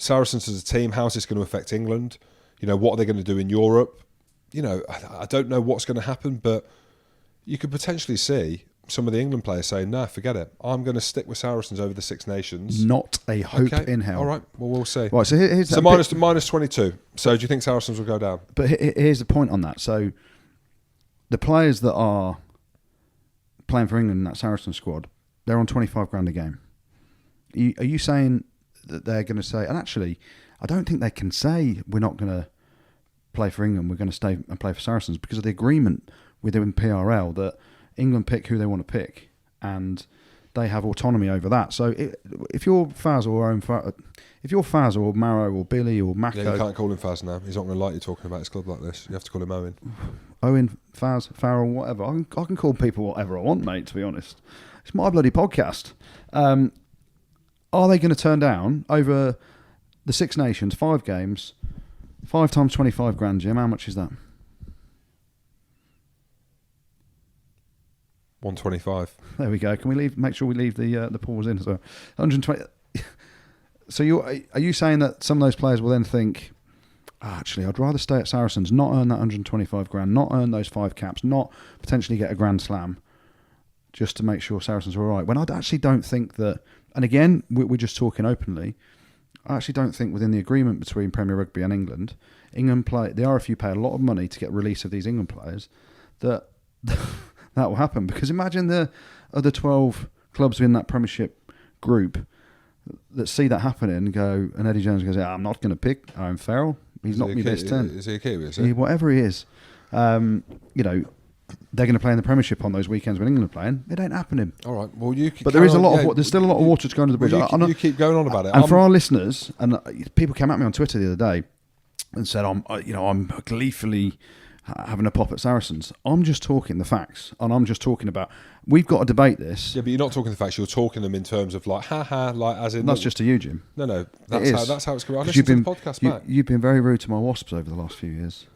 Saracens as a team, how's this going to affect England? What are they going to do in Europe? I don't know what's going to happen, but you could potentially see some of the England players saying, no, forget it. I'm going to stick with Saracens over the Six Nations. Not a hope in hell. All right, well, we'll see. Right, so here's so minus 22. So do you think Saracens will go down? But here's the point on that. So the players that are playing for England in that Saracens squad, they're on 25 grand a game. Are you saying that they're going to say, and actually, I don't think they can say we're not going to play for England, we're going to stay and play for Saracens, because of the agreement within PRL that England pick who they want to pick, and they have autonomy over that. So if you're Faz or Maro or Billy or Mako... Yeah, you can't call him Faz now. He's not going to like you talking about his club like this. You have to call him Owen. Owen, Faz, Farrell, whatever. I can call people whatever I want, mate, to be honest. It's my bloody podcast. Are they going to turn down over the Six Nations, 5 games, 5 times 25 grand, Jim? How much is that? 125. There we go. Can we make sure we leave the pause in? So 120. So are you saying that some of those players will then think, actually, I'd rather stay at Saracens, not earn that 125 grand, not earn those 5 caps, not potentially get a Grand Slam, just to make sure Saracens are all right? When I actually don't think that, and again, we're just talking openly, I actually don't think within the agreement between Premier Rugby and England the RFU pay a lot of money to get release of these England players, that will happen. Because imagine the other 12 clubs in that Premiership group that see that happening and go, and Eddie Jones goes, I'm not going to pick Owen Farrell. He's not me this turn. Is he a Kiwi? Is he? Whatever he is. They're going to play in the Premiership on those weekends when England are playing. It ain't happening. All right. Well, but there is there's still a lot of water to go under the bridge. You keep going on about it. And for our listeners, and people came at me on Twitter the other day and said, I'm gleefully having a pop at Saracens. I'm just talking the facts, and I'm just talking about, we've got to debate this. Yeah, but you're not talking the facts. You're talking them in terms of like, like as in. And that's just to you, Jim. No, that's how it's going. I listened to the podcast back. You've been very rude to my Wasps over the last few years.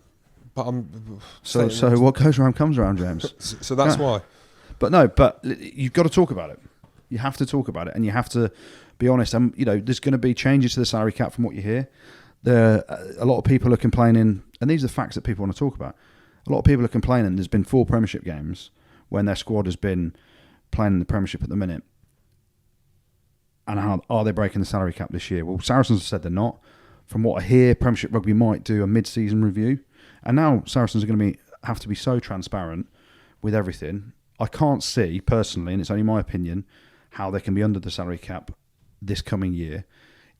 But I'm so what goes around comes around, James. So that's why. But you've got to talk about it. You have to talk about it, and you have to be honest. And there's going to be changes to the salary cap from what you hear. A lot of people are complaining, and these are the facts that people want to talk about. A lot of people are complaining there's been 4 Premiership games when their squad has been playing in the Premiership at the minute. And how are they breaking the salary cap this year? Well, Saracens have said they're not. From what I hear, Premiership Rugby might do a mid-season review. And now Saracens are going to have to be so transparent with everything. I can't see, personally, and it's only my opinion, how they can be under the salary cap this coming year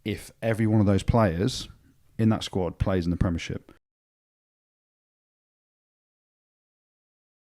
if every one of those players in that squad plays in the Premiership.